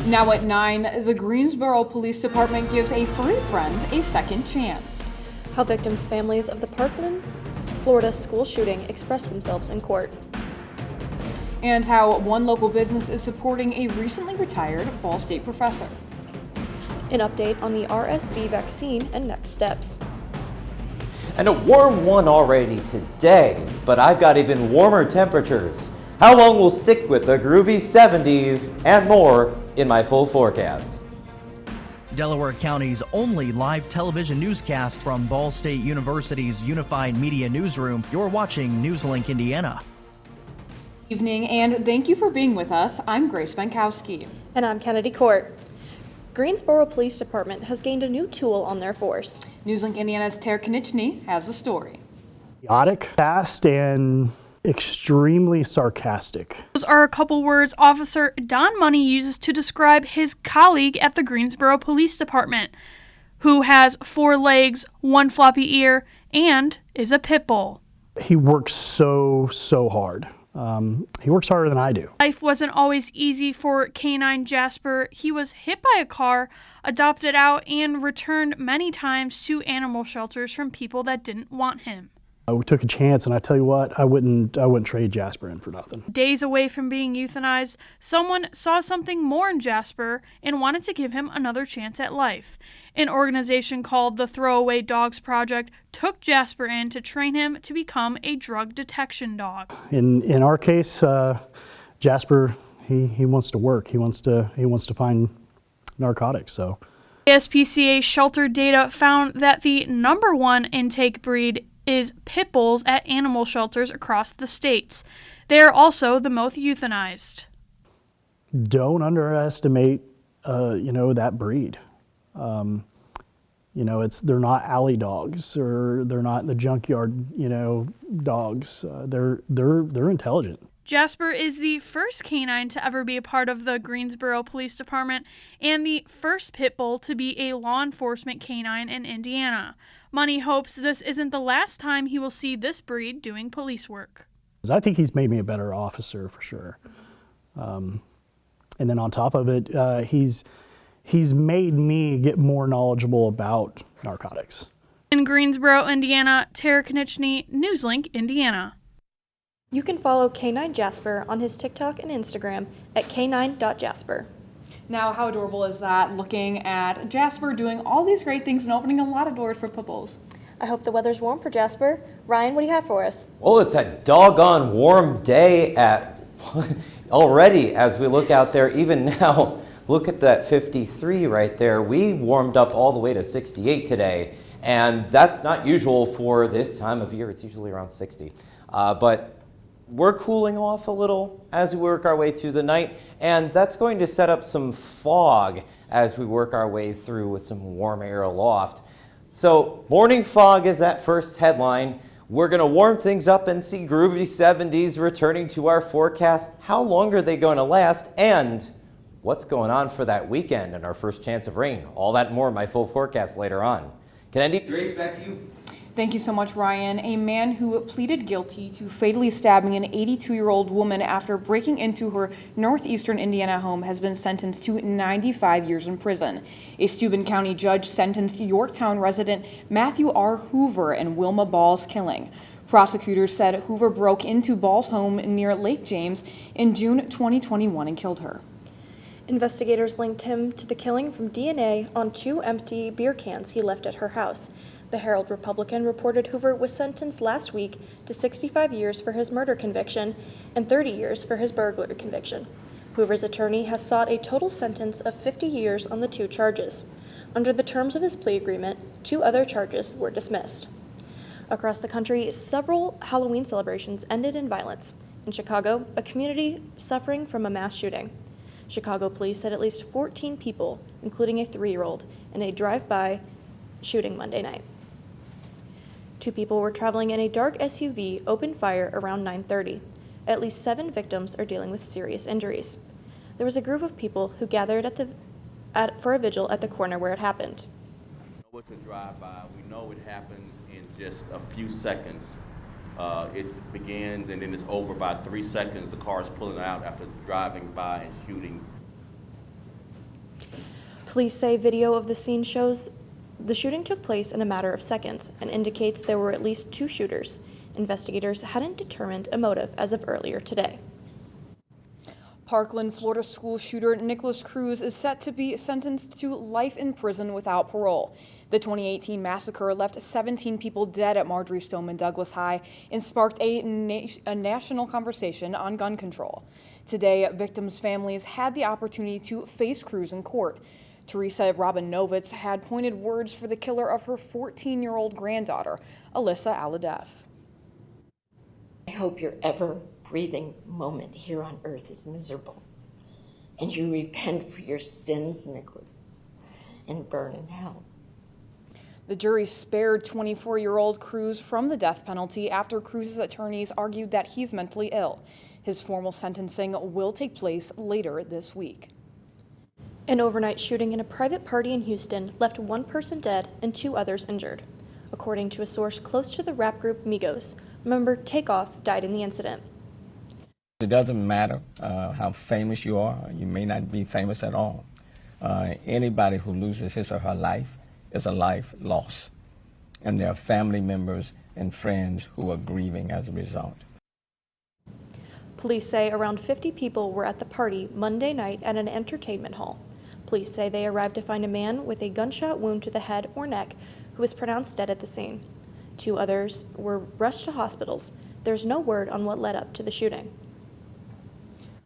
Now at 9, the Greensboro Police Department gives a furry friend a second chance. How victims' families of the Parkland, Florida school shooting expressed themselves in court. And how one local business is supporting a recently retired Ball State professor. An update on the RSV vaccine and next steps. And a warm one already today, but I've got even warmer temperatures. How long we'll stick with the groovy 70s and more in my full forecast. Delaware County's only live television newscast from Ball State University's Unified Media Newsroom. You're watching NewsLink Indiana. Evening, and thank you for being with us. I'm Grace Benkowski. And I'm Kennedy Court. Greensboro Police Department has gained a new tool on their force. NewsLink Indiana's Tara Konieczny has the story. Chaotic, fast, and extremely sarcastic. Those are a couple words Officer Don Money uses to describe his colleague at the Greensboro Police Department, who has 4 legs, 1 floppy ear, and is a pit bull. He works so hard. He works harder than I do. Life wasn't always easy for Canine Jasper. He was hit by a car, adopted out, and returned many times to animal shelters from people that didn't want him. We took a chance, and I tell you what, I wouldn't trade Jasper in for nothing. Days away from being euthanized, someone saw something more in Jasper and wanted to give him another chance at life. An organization called the Throwaway Dogs Project took Jasper in to train him to become a drug detection dog. In our case, Jasper, he wants to work. He wants to find narcotics. So, ASPCA shelter data found that the #1 intake breed is pit bulls at animal shelters across the states. They are also the most euthanized. Don't underestimate, that breed. They're not alley dogs, or they're not the junkyard, dogs. They're intelligent. Jasper is the first canine to ever be a part of the Greensboro Police Department and the first pit bull to be a law enforcement canine in Indiana. Money hopes this isn't the last time he will see this breed doing police work. I think he's made me a better officer for sure. And then on top of it, he's made me get more knowledgeable about narcotics. In Greensboro, Indiana, Tara Konieczny, NewsLink, Indiana. You can follow K9 Jasper on his TikTok and Instagram at k9.jasper. Now, how adorable is that, looking at Jasper doing all these great things and opening a lot of doors for pit bulls? I hope the weather's warm for Jasper. Ryan, what do you have for us? Well, it's a doggone warm day already as we look out there. Even now, look at that 53 right there. We warmed up all the way to 68 today, and that's not usual for this time of year. It's usually around 60. But we're cooling off a little as we work our way through the night, and that's going to set up some fog as we work our way through with some warm air aloft. So morning fog is that first headline. We're going to warm things up and see groovy 70s returning to our forecast. How long are they going to last? And what's going on for that weekend and our first chance of rain? All that and more in my full forecast later on. Kennedy, Grace, back to you. Thank you so much, Ryan. A man who pleaded guilty to fatally stabbing an 82-year-old woman after breaking into her northeastern Indiana home has been sentenced to 95 years in prison. A Steuben County judge sentenced Yorktown resident Matthew R. Hoover and Wilma Ball's killing. Prosecutors said Hoover broke into Ball's home near Lake James in June 2021 and killed her. Investigators linked him to the killing from DNA on 2 empty beer cans he left at her house. The Herald-Republican reported Hoover was sentenced last week to 65 years for his murder conviction and 30 years for his burglary conviction. Hoover's attorney has sought a total sentence of 50 years on the 2 charges. Under the terms of his plea agreement, 2 other charges were dismissed. Across the country, several Halloween celebrations ended in violence. In Chicago, a community suffering from a mass shooting. Chicago police said at least 14 people, including a 3-year-old, in a drive-by shooting Monday night. 2 people were traveling in a dark SUV opened fire around 9:30. At least 7 victims are dealing with serious injuries. There was a group of people who gathered for a vigil at the corner where it happened. We know it's a drive-by. We know it happens in just a few seconds. It begins and then it's over by 3 seconds. The car is pulling out after driving by and shooting. Police say video of the scene shows the shooting took place in a matter of seconds and indicates there were at least 2 shooters. Investigators hadn't determined a motive as of earlier today. Parkland, Florida school shooter Nicholas Cruz is set to be sentenced to life in prison without parole. The 2018 massacre left 17 people dead at Marjory Stoneman Douglas High and sparked a national conversation on gun control. Today, victims' families had the opportunity to face Cruz in court. Teresa Robinovitz had pointed words for the killer of her 14-year-old granddaughter, Alyssa Aladef. I hope your ever-breathing moment here on earth is miserable, and you repent for your sins, Nicholas, and burn in hell. The jury spared 24-year-old Cruz from the death penalty after Cruz's attorneys argued that he's mentally ill. His formal sentencing will take place later this week. An overnight shooting in a private party in Houston left 1 person dead and 2 others injured. According to a source close to the rap group Migos, member Takeoff died in the incident. It doesn't matter how famous you are. You may not be famous at all. Anybody who loses his or her life is a life loss. And there are family members and friends who are grieving as a result. Police say around 50 people were at the party Monday night at an entertainment hall. Police say they arrived to find a man with a gunshot wound to the head or neck who was pronounced dead at the scene. 2 others were rushed to hospitals. There's no word on what led up to the shooting.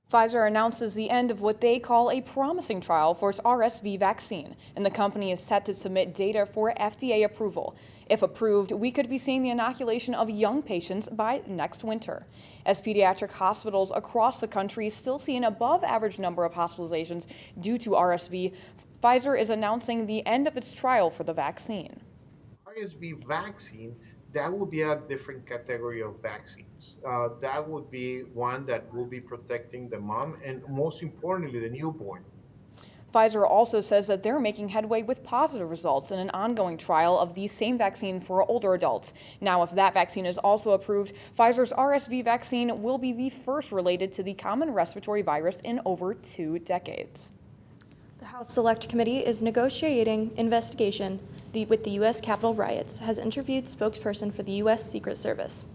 Pfizer announces the end of what they call a promising trial for its RSV vaccine, and the company is set to submit data for FDA approval. If approved, we could be seeing the inoculation of young patients by next winter. As pediatric hospitals across the country still see an above-average number of hospitalizations due to RSV, Pfizer is announcing the end of its trial for the vaccine. RSV vaccine, that will be a different category of vaccines. That would be one that will be protecting the mom and, most importantly, the newborn. Pfizer also says that they're making headway with positive results in an ongoing trial of the same vaccine for older adults. Now, if that vaccine is also approved, Pfizer's RSV vaccine will be the first related to the common respiratory virus in over 2 decades. The House Select Committee is negotiating investigation with the U.S. Capitol riots, has interviewed spokesperson for the U.S. Secret Service.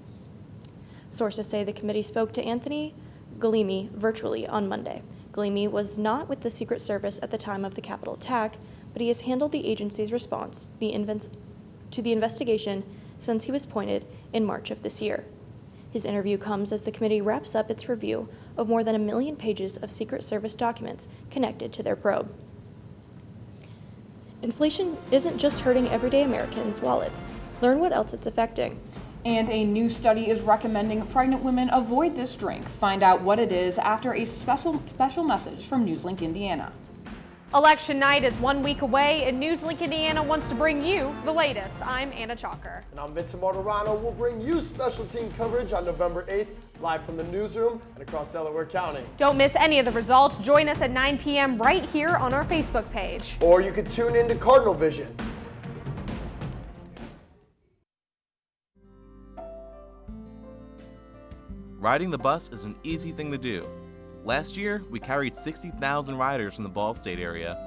Sources say the committee spoke to Anthony Galimi virtually on Monday. Galimi was not with the Secret Service at the time of the Capitol attack, but he has handled the agency's response to the investigation since he was appointed in March of this year. His interview comes as the committee wraps up its review of more than 1 million pages of Secret Service documents connected to their probe. Inflation isn't just hurting everyday Americans' wallets. Learn what else it's affecting. And a new study is recommending pregnant women avoid this drink. Find out what it is after a special message from NewsLink Indiana. Election night is 1 week away, and NewsLink Indiana wants to bring you the latest. I'm Anna Chalker. And I'm Vincent Martorano. We'll bring you special team coverage on November 8th, live from the newsroom and across Delaware County. Don't miss any of the results. Join us at 9 p.m. right here on our Facebook page. Or you could tune in to Cardinal Vision. Riding the bus is an easy thing to do. Last year, we carried 60,000 riders from the Ball State area.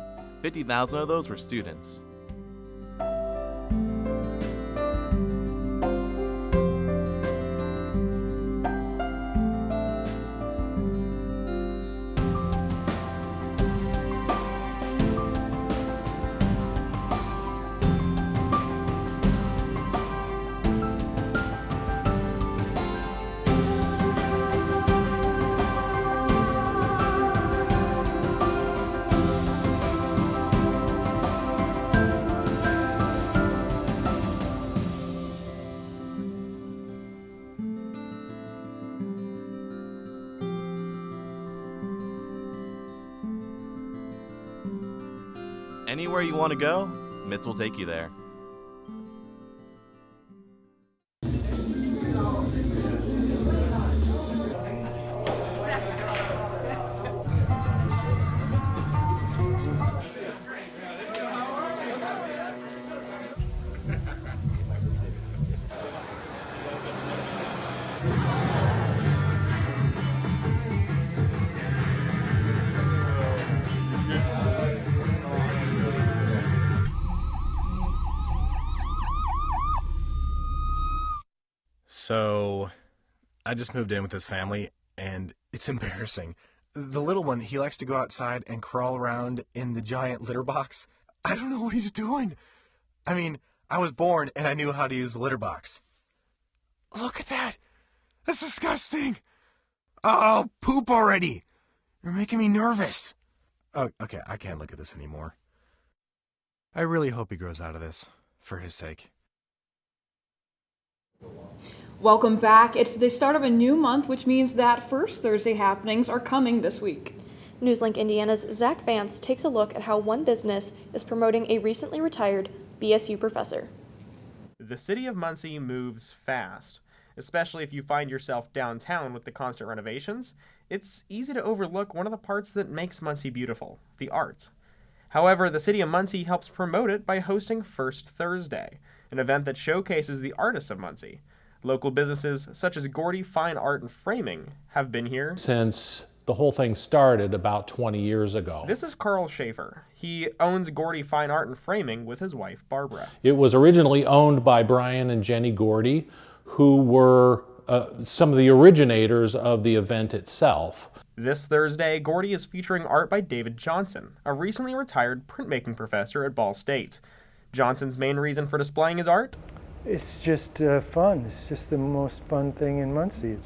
50,000 of those were students. Anywhere you want to go, MITS will take you there. I just moved in with this family, and it's embarrassing. The little one, he likes to go outside and crawl around in the giant litter box. I don't know what he's doing. I mean, I was born and I knew how to use the litter box. Look at that. That's disgusting. Oh, poop already. You're making me nervous. Oh, okay, I can't look at this anymore. I really hope he grows out of this, for his sake. Welcome back. It's the start of a new month, which means that First Thursday happenings are coming this week. NewsLink Indiana's Zach Vance takes a look at how one business is promoting a recently retired BSU professor. The city of Muncie moves fast, especially if you find yourself downtown with the constant renovations. It's easy to overlook one of the parts that makes Muncie beautiful, the art. However, the city of Muncie helps promote it by hosting First Thursday, an event that showcases the artists of Muncie. Local businesses such as Gordy Fine Art and Framing have been here since the whole thing started about 20 years ago. This is Carl Schaefer. He owns Gordy Fine Art and Framing with his wife, Barbara. It was originally owned by Brian and Jenny Gordy, who were some of the originators of the event itself. This Thursday, Gordy is featuring art by David Johnson, a recently retired printmaking professor at Ball State. Johnson's main reason for displaying his art? It's just fun. It's just the most fun thing in Muncie.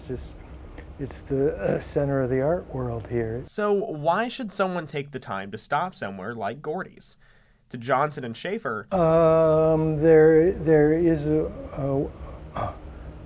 It's the center of the art world here. So why should someone take the time to stop somewhere like Gordy's? To Johnson and Schaefer, there is a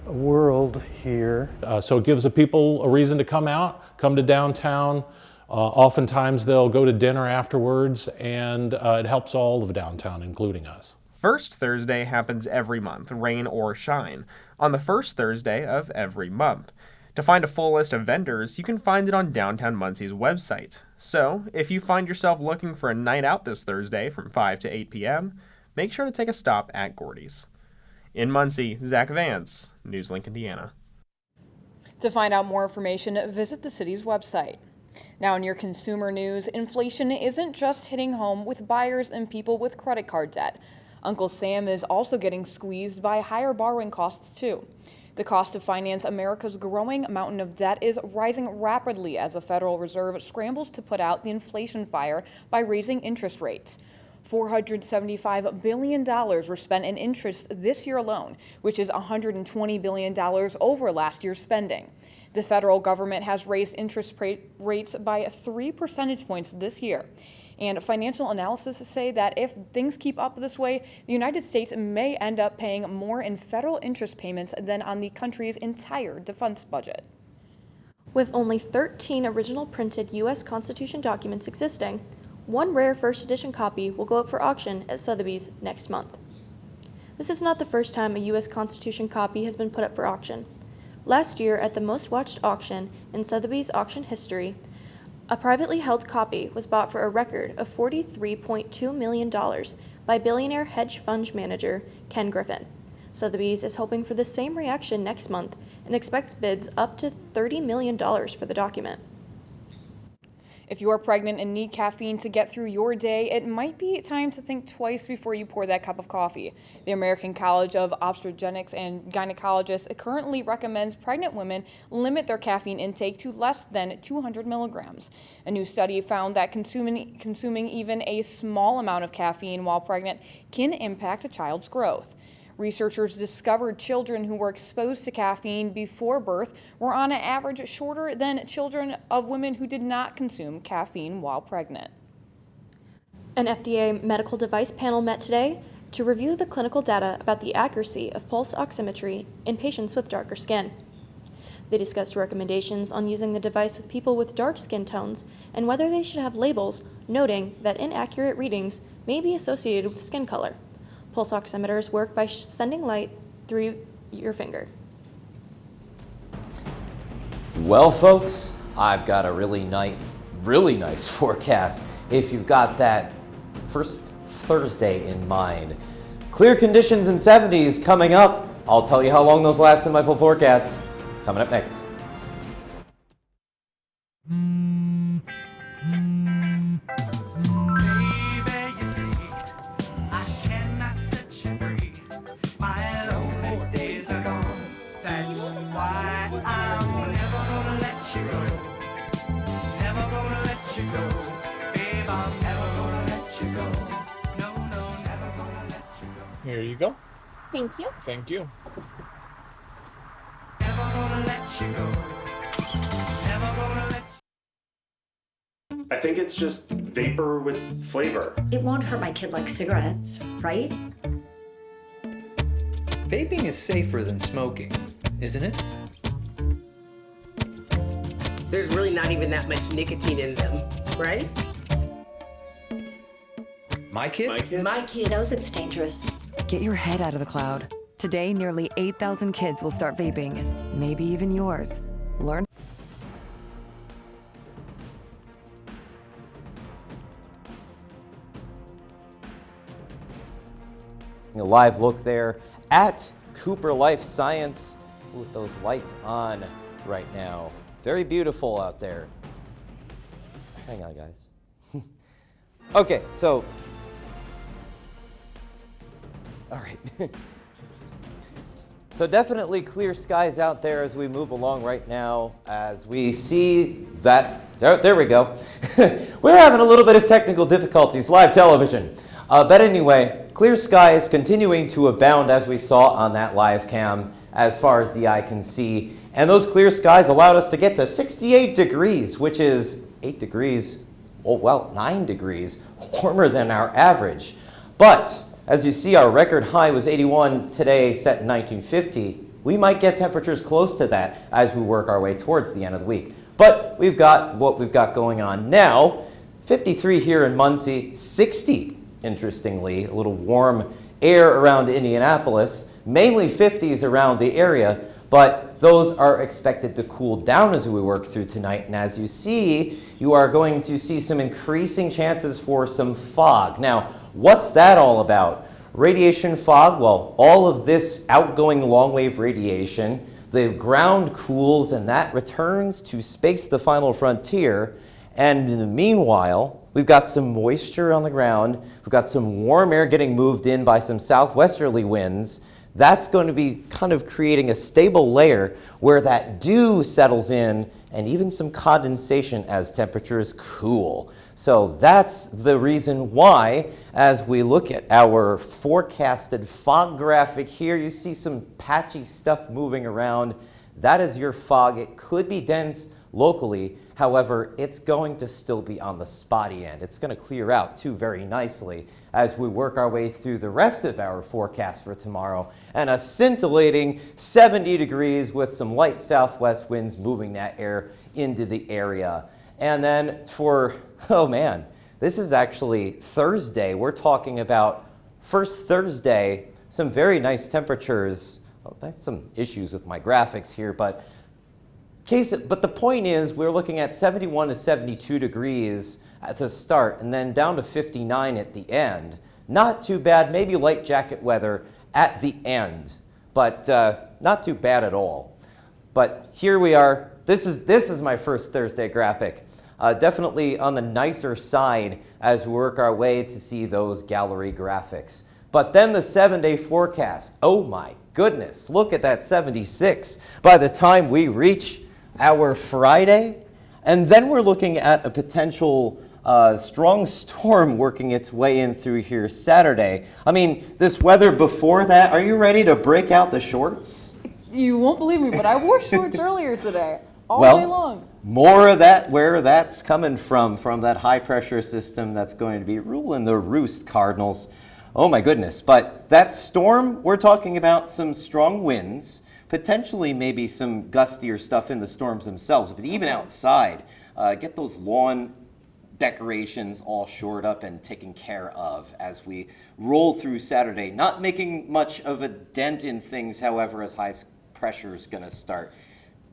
world here. So it gives the people a reason to come out, come to downtown. Oftentimes they'll go to dinner afterwards, and it helps all of downtown, including us. First Thursday happens every month, rain or shine, on the first Thursday of every month. To find a full list of vendors, you can find it on Downtown Muncie's website. So, if you find yourself looking for a night out this Thursday from 5 to 8 p.m., make sure to take a stop at Gordy's. In Muncie, Zach Vance, NewsLink, Indiana. To find out more information, visit the city's website. Now in your consumer news, inflation isn't just hitting home with buyers and people with credit card debt. Uncle Sam is also getting squeezed by higher borrowing costs too. The cost to finance America's growing mountain of debt is rising rapidly as the Federal Reserve scrambles to put out the inflation fire by raising interest rates. $475 billion were spent in interest this year alone, which is $120 billion over last year's spending. The federal government has raised interest rates by 3 percentage points this year. And financial analysts say that if things keep up this way, the United States may end up paying more in federal interest payments than on the country's entire defense budget. With only 13 original printed U.S. Constitution documents existing, one rare first edition copy will go up for auction at Sotheby's next month. This is not the first time a U.S. Constitution copy has been put up for auction. Last year, at the most watched auction in Sotheby's auction history, a privately held copy was bought for a record of $43.2 million by billionaire hedge fund manager Ken Griffin. Sotheby's is hoping for the same reaction next month and expects bids up to $30 million for the document. If you are pregnant and need caffeine to get through your day, it might be time to think twice before you pour that cup of coffee. The American College of Obstetricians and Gynecologists currently recommends pregnant women limit their caffeine intake to less than 200 milligrams. A new study found that consuming even a small amount of caffeine while pregnant can impact a child's growth. Researchers discovered children who were exposed to caffeine before birth were on average shorter than children of women who did not consume caffeine while pregnant. An FDA medical device panel met today to review the clinical data about the accuracy of pulse oximetry in patients with darker skin. They discussed recommendations on using the device with people with dark skin tones and whether they should have labels noting that inaccurate readings may be associated with skin color. Pulse oximeters work by sending light through your finger. Well, folks, I've got a really nice forecast if you've got that first Thursday in mind. Clear conditions in 70s coming up. I'll tell you how long those last in my full forecast. Coming up next. Why Thank you. Thank you. I think it's just vapor with flavor. It won't hurt my kid like cigarettes, right? Vaping is safer than smoking, isn't it? There's really not even that much nicotine in them, right? My kid? My kid knows it's dangerous. Get your head out of the cloud. Today, nearly 8,000 kids will start vaping, maybe even yours. Learn. A live look there at Cooper Life Science with those lights on right now. Very beautiful out there. Hang on, guys. Okay, so, all right. So definitely clear skies out there as we move along right now, as we see that, there we go. We're having a little bit of technical difficulties, live television. But anyway, clear skies continuing to abound as we saw on that live cam as far as the eye can see. And those clear skies allowed us to get to 68 degrees, which is 8 degrees, oh well, 9 degrees warmer than our average. But as you see, our record high was 81 today, set in 1950. We might get temperatures close to that as we work our way towards the end of the week. But we've got what we've got going on now. 53 here in Muncie, 60, interestingly, a little warm air around Indianapolis, mainly 50s around the area, but those are expected to cool down as we work through tonight. And as you see, you are going to see some increasing chances for some fog. Now, what's that all about? Radiation fog, well, all of this outgoing long-wave radiation, the ground cools and that returns to space, the final frontier. And in the meanwhile, we've got some moisture on the ground. We've got some warm air getting moved in by some southwesterly winds. That's going to be kind of creating a stable layer where that dew settles in and even some condensation as temperatures cool. So that's the reason why, as we look at our forecasted fog graphic here, you see some patchy stuff moving around. That is your fog. It could be dense locally. However, it's going to still be on the spotty end. It's going to clear out too very nicely as we work our way through the rest of our forecast for tomorrow. And a scintillating 70 degrees with some light southwest winds moving that air into the area. And then for, oh man, this is actually Thursday. We're talking about first Thursday, some very nice temperatures. Oh, I have some issues with my graphics here, but the point is we're looking at 71 to 72 degrees to start and then down to 59 at the end. Not too bad, maybe light jacket weather at the end, but not too bad at all. But here we are. This is my first Thursday graphic. Definitely on the nicer side as we work our way to see those gallery graphics. But then the 7-day forecast. Oh my goodness, look at that 76 by the time we reach our Friday. And then we're looking at a potential strong storm working its way in through here Saturday. I mean, this weather before that, are you ready to break out the shorts? You won't believe me, but I wore shorts earlier today, all day long. More of that, where that's coming from that high pressure system that's going to be ruling the roost, Cardinals. Oh my goodness. But that storm, we're talking about some strong winds, potentially maybe some gustier stuff in the storms themselves, but even outside, get those lawn decorations all shored up and taken care of as we roll through Saturday. Not making much of a dent in things, however, as high pressure is going to start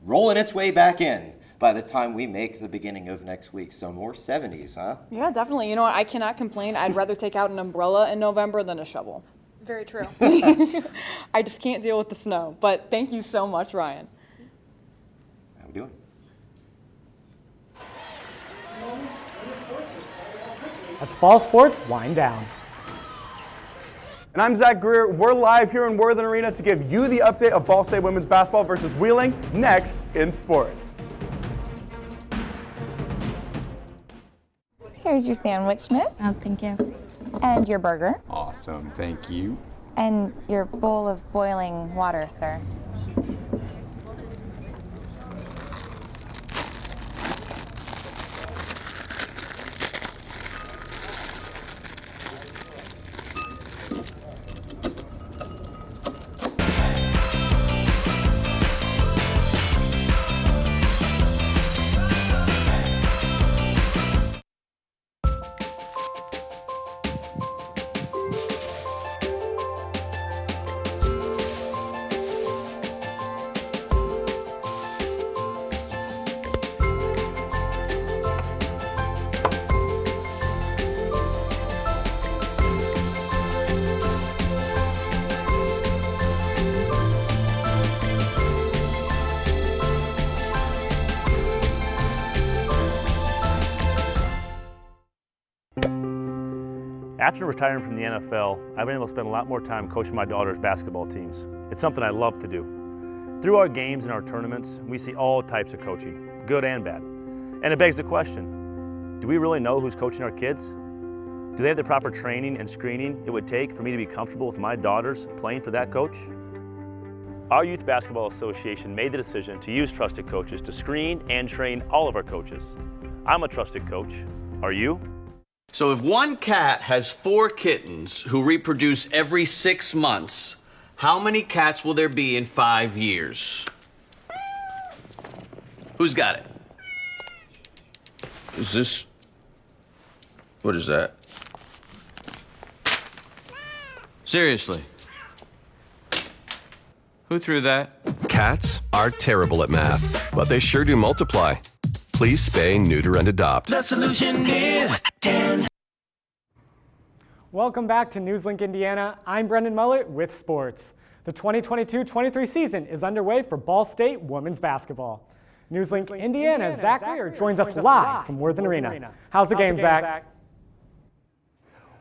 rolling its way back in by the time we make the beginning of next week. So more 70s, huh? Yeah, definitely. You know what? I cannot complain. I'd rather take out an umbrella in November than a shovel. Very true. I just can't deal with the snow. But thank you so much, Ryan. How we doing? As fall sports wind down. And I'm Zach Greer. We're live here in Worthen Arena to give you the update of Ball State women's basketball versus Wheeling next in sports. Here's your sandwich, miss. Oh, thank you. And your burger. Awesome, thank you. And your bowl of boiling water, sir. After retiring from the NFL, I've been able to spend a lot more time coaching my daughter's basketball teams. It's something I love to do. Through our games and our tournaments, we see all types of coaching, good and bad. And it begs the question, do we really know who's coaching our kids? Do they have the proper training and screening it would take for me to be comfortable with my daughters playing for that coach? Our Youth Basketball Association made the decision to use trusted coaches to screen and train all of our coaches. I'm a trusted coach. Are you? So if one cat has 4 kittens who reproduce every 6 months, how many cats will there be in 5 years? Who's got it? Is this... What is that? Seriously? Who threw that? Cats are terrible at math, but they sure do multiply. Please spay, neuter, and adopt. The solution is 10. Welcome back to NewsLink Indiana. I'm Brendan Mullett with sports. The 2022-23 season is underway for Ball State women's basketball. NewsLink Indiana's Zach Greer joins us live from Worthen Arena. How's the game, Zach?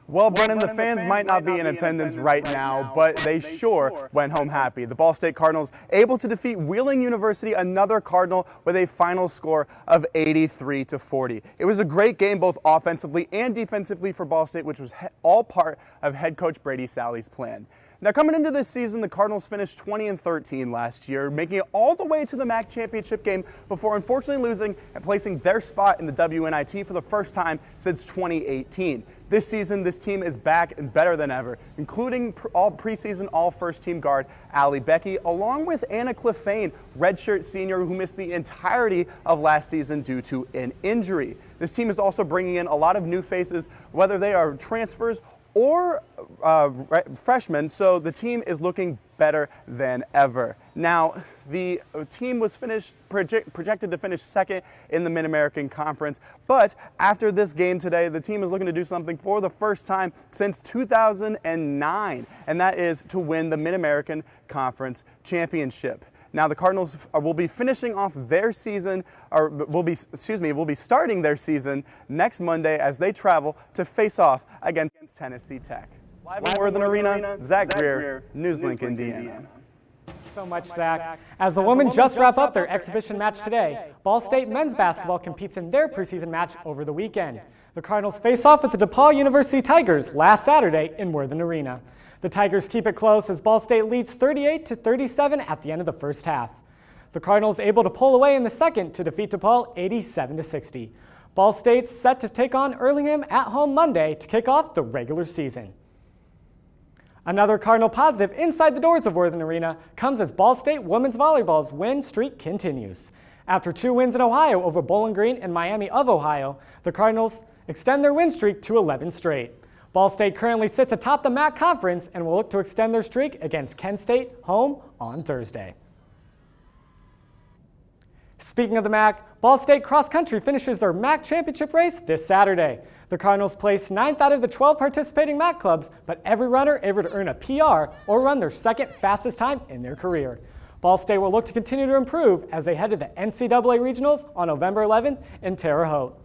Well, Brennan, the fans might not be in attendance right now, but they sure went home happy. The Ball State Cardinals able to defeat Wheeling University, another Cardinal, with a final score of 83-40. It was a great game both offensively and defensively for Ball State, which was all part of head coach Brady Sally's plan. Now, coming into this season, the Cardinals finished 20-13 last year, making it all the way to the MAC championship game before unfortunately losing and placing their spot in the WNIT for the first time since 2018. This season, this team is back and better than ever, including all preseason all-first team guard Allie Becky, along with Anna Clefane, redshirt senior who missed the entirety of last season due to an injury. This team is also bringing in a lot of new faces, whether they are transfers or freshmen, so the team is looking better than ever. Now, the team was projected to finish second in the Mid-American Conference, but after this game today, the team is looking to do something for the first time since 2009, and that is to win the Mid-American Conference Championship. Now, the Cardinals will be finishing off their season, or will be starting their season next Monday as they travel to face off against Tennessee Tech. Live in Worthen Arena, Zach Greer, NewsLink Indiana. So much, Zach. As the women just wrap up their exhibition match today, Ball State men's basketball competes in their preseason match over the weekend. The Cardinals face off with the DePaul University Tigers last Saturday in Worthen Arena. The Tigers keep it close as Ball State leads 38-37 at the end of the first half. The Cardinals able to pull away in the second to defeat DePaul 87-60. Ball State's set to take on Earlingham at home Monday to kick off the regular season. Another Cardinal positive inside the doors of Worthen Arena comes as Ball State women's volleyball's win streak continues. After 2 wins in Ohio over Bowling Green and Miami of Ohio, the Cardinals extend their win streak to 11 straight. Ball State currently sits atop the MAC Conference and will look to extend their streak against Kent State home on Thursday. Speaking of the MAC, Ball State cross country finishes their MAC championship race this Saturday. The Cardinals placed 9th out of the 12 participating MAC clubs, but every runner able to earn a PR or run their second fastest time in their career. Ball State will look to continue to improve as they head to the NCAA Regionals on November 11th in Terre Haute.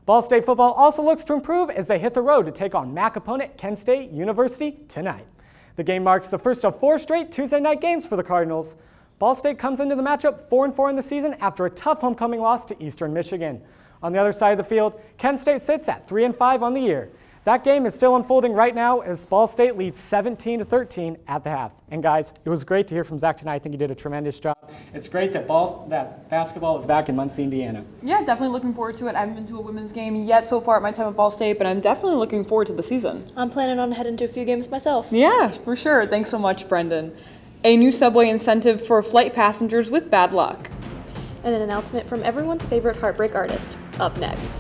Ball State football also looks to improve as they hit the road to take on MAC opponent Kent State University tonight. The game marks the first of 4 straight Tuesday night games for the Cardinals. Ball State comes into the matchup 4-4 in the season after a tough homecoming loss to Eastern Michigan. On the other side of the field, Kent State sits at 3-5 on the year. That game is still unfolding right now as Ball State leads 17-13 at the half. And guys, it was great to hear from Zach tonight. I think he did a tremendous job. It's great that basketball is back in Muncie, Indiana. Yeah, definitely looking forward to it. I haven't been to a women's game yet so far at my time at Ball State, but I'm definitely looking forward to the season. I'm planning on heading to a few games myself. Yeah, for sure. Thanks so much, Brendan. A new subway incentive for flight passengers with bad luck. And an announcement from everyone's favorite heartbreak artist, up next.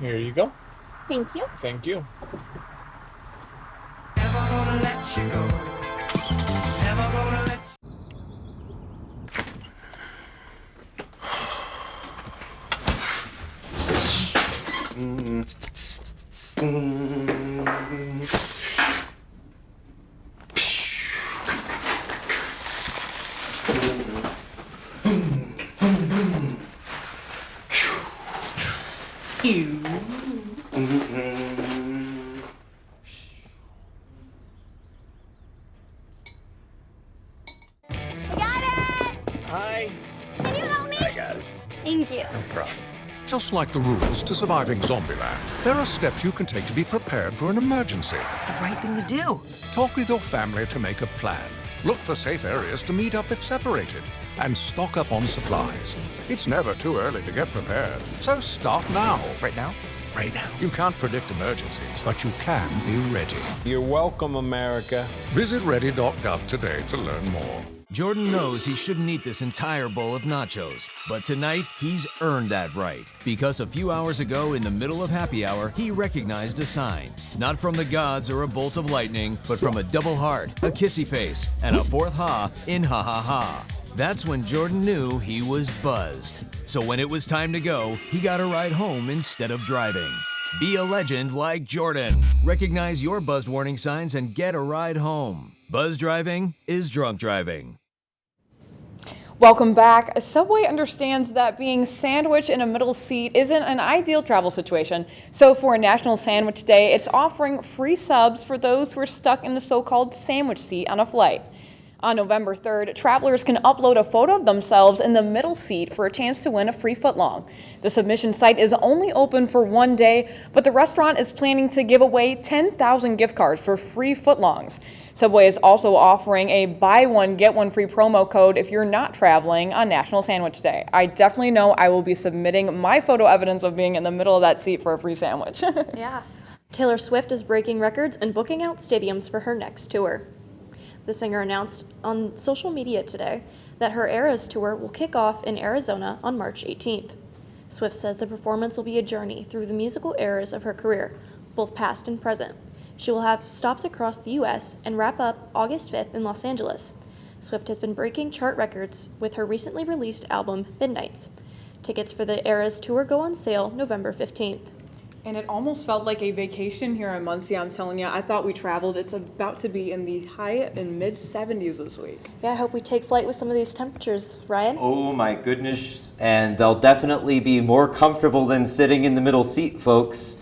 Here you go. Thank you. Thank you. Hi. Can you help me? I got it. Thank you. No problem. Just like the rules to surviving Zombieland, there are steps you can take to be prepared for an emergency. It's the right thing to do. Talk with your family to make a plan. Look for safe areas to meet up if separated. And stock up on supplies. It's never too early to get prepared, so start now. Right now? Right now. You can't predict emergencies, but you can be ready. You're welcome, America. Visit ready.gov today to learn more. Jordan knows he shouldn't eat this entire bowl of nachos, but tonight he's earned that right. Because a few hours ago, in the middle of happy hour, he recognized a sign. Not from the gods or a bolt of lightning, but from a double heart, a kissy face, and a fourth ha in ha ha ha. That's when Jordan knew he was buzzed. So when it was time to go, he got a ride home instead of driving. Be a legend like Jordan. Recognize your buzzed warning signs and get a ride home. Buzz driving is drunk driving. Welcome back. Subway understands that being sandwiched in a middle seat isn't an ideal travel situation. So for National Sandwich Day, it's offering free subs for those who are stuck in the so-called sandwich seat on a flight. On November 3rd, travelers can upload a photo of themselves in the middle seat for a chance to win a free footlong. The submission site is only open for one day, but the restaurant is planning to give away 10,000 gift cards for free footlongs. Subway is also offering a buy one, get one free promo code if you're not traveling on National Sandwich Day. I definitely know I will be submitting my photo evidence of being in the middle of that seat for a free sandwich. Yeah. Taylor Swift is breaking records and booking out stadiums for her next tour. The singer announced on social media today that her Eras tour will kick off in Arizona on March 18th. Swift says the performance will be a journey through the musical eras of her career, both past and present. She will have stops across the U.S. and wrap up August 5th in Los Angeles. Swift has been breaking chart records with her recently released album, Midnights. Tickets for the Eras tour go on sale November 15th. And it almost felt like a vacation here in Muncie, I'm telling you. I thought we traveled. It's about to be in the high and mid 70s this week. Yeah, I hope we take flight with some of these temperatures. Ryan? Oh my goodness. And they'll definitely be more comfortable than sitting in the middle seat, folks.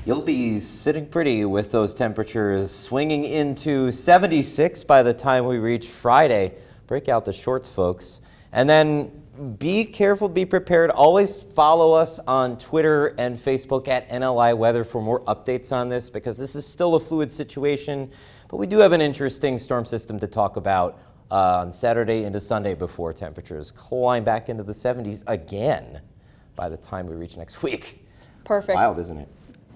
You'll be sitting pretty with those temperatures swinging into 76 by the time we reach Friday. Break out the shorts, folks. And then be careful, be prepared. Always follow us on Twitter and Facebook at NLI Weather for more updates on this, because this is still a fluid situation. But we do have an interesting storm system to talk about on Saturday into Sunday before temperatures climb back into the 70s again by the time we reach next week. Perfect. Wild, isn't it?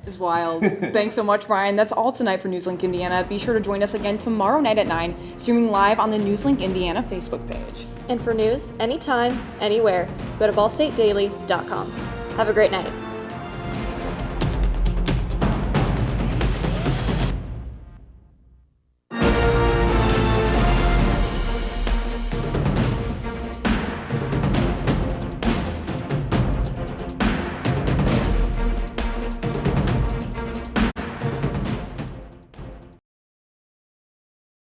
It's wild. Thanks so much, Brian. That's all tonight for NewsLink Indiana. Be sure to join us again tomorrow night at 9, streaming live on the NewsLink Indiana Facebook page. And for news, anytime, anywhere, go to ballstatedaily.com. Have a great night.